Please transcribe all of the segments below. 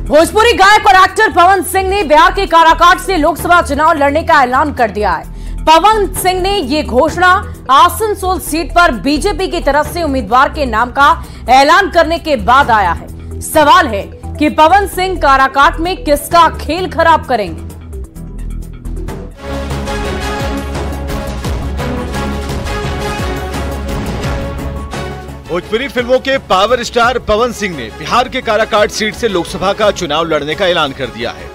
भोजपुरी गायक और एक्टर पवन सिंह ने बिहार के काराकाट से लोकसभा चुनाव लड़ने का ऐलान कर दिया है। पवन सिंह ने ये घोषणा आसनसोल सीट पर बीजेपी की तरफ से उम्मीदवार के नाम का ऐलान करने के बाद आया है। सवाल है कि पवन सिंह काराकाट में किसका खेल खराब करेंगे। भोजपुरी फिल्मों के पावर स्टार पवन सिंह ने बिहार के काराकाट सीट से लोकसभा का चुनाव लड़ने का ऐलान कर दिया है।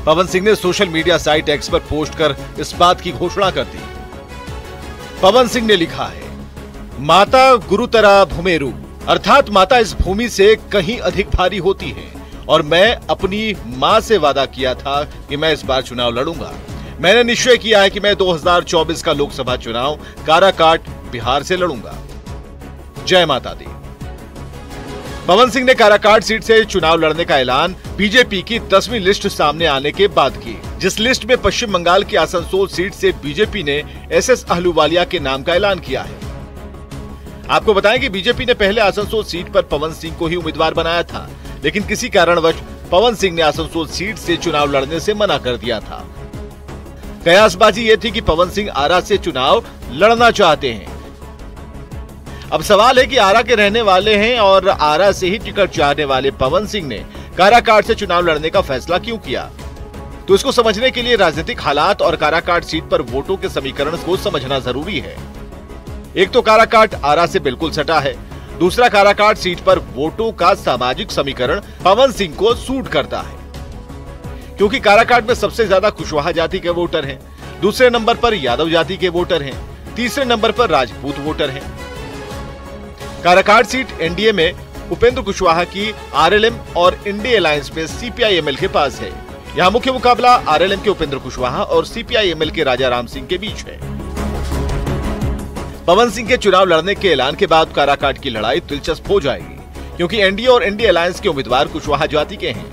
पवन सिंह ने सोशल मीडिया साइट एक्स पर पोस्ट कर इस बात की घोषणा कर दी। पवन सिंह ने लिखा है, माता गुरुतरा भूमेरु, अर्थात माता इस भूमि से कहीं अधिक भारी होती है और मैं अपनी मां से वादा किया था कि मैं इस बार चुनाव लड़ूंगा। मैंने निश्चय किया है कि मैं 2024 का लोकसभा चुनाव काराकाट बिहार से लड़ूंगा। जय माता दी। पवन सिंह ने काराकाट सीट से चुनाव लड़ने का ऐलान बीजेपी की 10वीं लिस्ट सामने आने के बाद की, जिस लिस्ट में पश्चिम बंगाल की आसनसोल सीट से बीजेपी ने एसएस अहलूवालिया के नाम का ऐलान किया है। आपको बताएं कि बीजेपी ने पहले आसनसोल सीट पर पवन सिंह को ही उम्मीदवार बनाया था, लेकिन किसी कारणवश पवन सिंह ने आसनसोल सीट से चुनाव लड़ने से मना कर दिया था। कयासबाजी ये थी कि पवन सिंह आरा से चुनाव लड़ना चाहते हैं। अब सवाल है कि आरा के रहने वाले हैं और आरा से ही टिकट चाहने वाले पवन सिंह ने काराकाट से चुनाव लड़ने का फैसला क्यों किया? तो इसको समझने के लिए राजनीतिक हालात और काराकाट सीट पर वोटों के समीकरण को समझना जरूरी है। एक तो काराकाट आरा से बिल्कुल सटा है, दूसरा काराकाट सीट पर वोटों का सामाजिक समीकरण पवन सिंह को सूट करता है, क्योंकि काराकाट में सबसे ज्यादा कुशवाहा जाति के वोटर हैं, दूसरे नंबर पर यादव जाति के वोटर हैं, तीसरे नंबर पर राजपूत वोटर हैं। काराकाट सीट एनडीए में उपेंद्र कुशवाहा की आरएलएम और इंडिया अलायंस में सीपीआई-एमएल के पास है। यहाँ मुख्य मुकाबला आरएलएम के उपेंद्र कुशवाहा और सीपीआई-एमएल के राजा राम सिंह के बीच है। पवन सिंह के चुनाव लड़ने के ऐलान के बाद काराकाट की लड़ाई दिलचस्प हो जाएगी, क्योंकि एनडीए और इंडिया अलायंस के उम्मीदवार कुशवाहा जाति के हैं।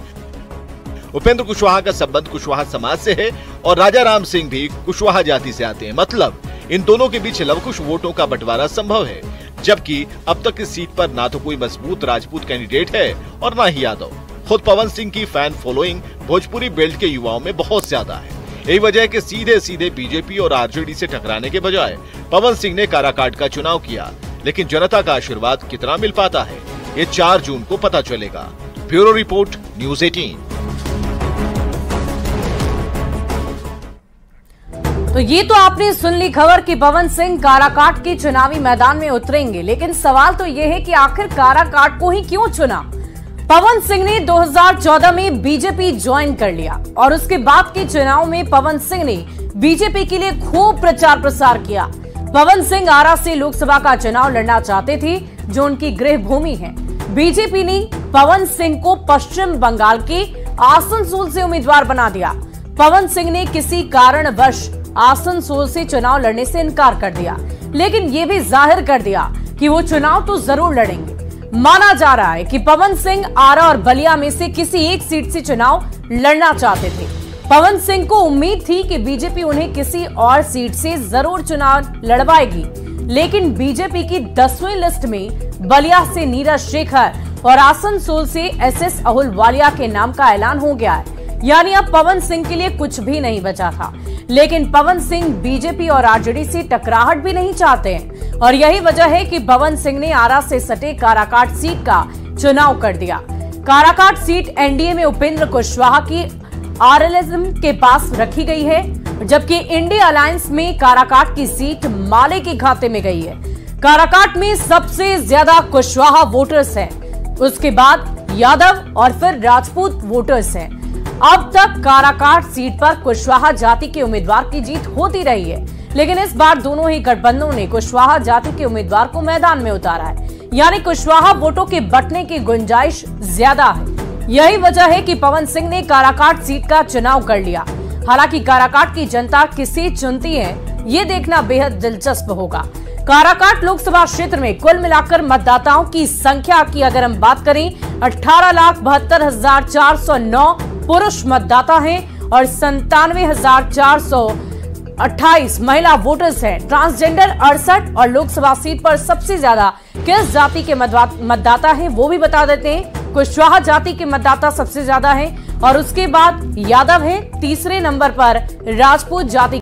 उपेंद्र कुशवाहा का संबंध कुशवाहा समाज से है और राजा राम सिंह भी कुशवाहा जाति से आते हैं। मतलब इन दोनों के बीच लवकुश वोटों का बंटवारा संभव है, जबकि अब तक इस सीट पर ना तो कोई मजबूत राजपूत कैंडिडेट है और ना ही यादव। खुद पवन सिंह की फैन फॉलोइंग भोजपुरी बेल्ट के युवाओं में बहुत ज्यादा है। यही वजह है कि सीधे सीधे बीजेपी और आरजेडी से टकराने के बजाय पवन सिंह ने काराकाट का चुनाव किया। लेकिन जनता का आशीर्वाद कितना मिल पाता है, ये 4 जून को पता चलेगा। Bureau report, news 18। तो ये तो आपने सुन ली खबर कि पवन सिंह काराकाट के चुनावी मैदान में उतरेंगे, लेकिन सवाल तो ये है कि आखिर काराकाट को ही क्यों चुना? पवन सिंह ने 2014 में बीजेपी ज्वाइन कर लिया और उसके बाद के चुनाव में पवन सिंह ने बीजेपी के लिए खूब प्रचार प्रसार किया। पवन सिंह आरा से लोकसभा का चुनाव लड़ना चाहते थे, जो उनकी गृह भूमि है। बीजेपी ने पवन सिंह को पश्चिम बंगाल के आसनसोल से उम्मीदवार बना दिया। पवन सिंह ने किसी कारणवश आसनसोल से चुनाव लड़ने से इनकार कर दिया, लेकिन यह भी जाहिर कर दिया कि वो चुनाव तो जरूर लड़ेंगे। माना जा रहा है कि पवन सिंह आरा और बलिया में से किसी एक सीट से चुनाव लड़ना चाहते थे। पवन सिंह को उम्मीद थी कि बीजेपी उन्हें किसी और सीट से जरूर चुनाव लड़वाएगी, लेकिन बीजेपी की 10वीं लिस्ट में बलिया से नीरज शेखर और आसनसोल से एसएस अहलूवालिया के नाम का ऐलान हो गया है। यानी अब पवन सिंह के लिए कुछ भी नहीं बचा था। लेकिन पवन सिंह बीजेपी और आरजेडी से टकराहट भी नहीं चाहते हैं और यही वजह है कि पवन सिंह ने आरा से सटे काराकाट सीट का चुनाव कर दिया। काराकाट सीट एनडीए में उपेंद्र कुशवाहा की आरएलएम के पास रखी गई है, जबकि इंडिया अलायंस में काराकाट की सीट माले के खाते में गई है। काराकाट में सबसे ज्यादा कुशवाहा वोटर्स हैं, उसके बाद यादव और फिर राजपूत वोटर्स हैं। अब तक काराकाट सीट पर कुशवाहा जाति के उम्मीदवार की जीत होती रही है, लेकिन इस बार दोनों ही गठबंधनों ने कुशवाहा जाति के उम्मीदवार को मैदान में उतारा है। यानी कुशवाहा वोटों के बंटने की गुंजाइश ज्यादा है। यही वजह है कि पवन सिंह ने काराकाट सीट का चुनाव कर लिया। हालांकि काराकाट की जनता किसे चुनती है, ये देखना बेहद दिलचस्प होगा। काराकाट लोकसभा क्षेत्र में कुल मिलाकर मतदाताओं की संख्या की अगर हम बात करें, 18,72,409 पुरुष मतदाता हैं और 97,428 महिला वोटर्स हैं। ट्रांसजेंडर 68 और लोकसभा सीट पर सबसे ज्यादा किस जाति के मतदाता हैं वो भी बता देते हैं। कुशवाहा जाति के मतदाता सबसे ज्यादा हैं और उसके बाद यादव है, तीसरे नंबर पर राजपूत जाति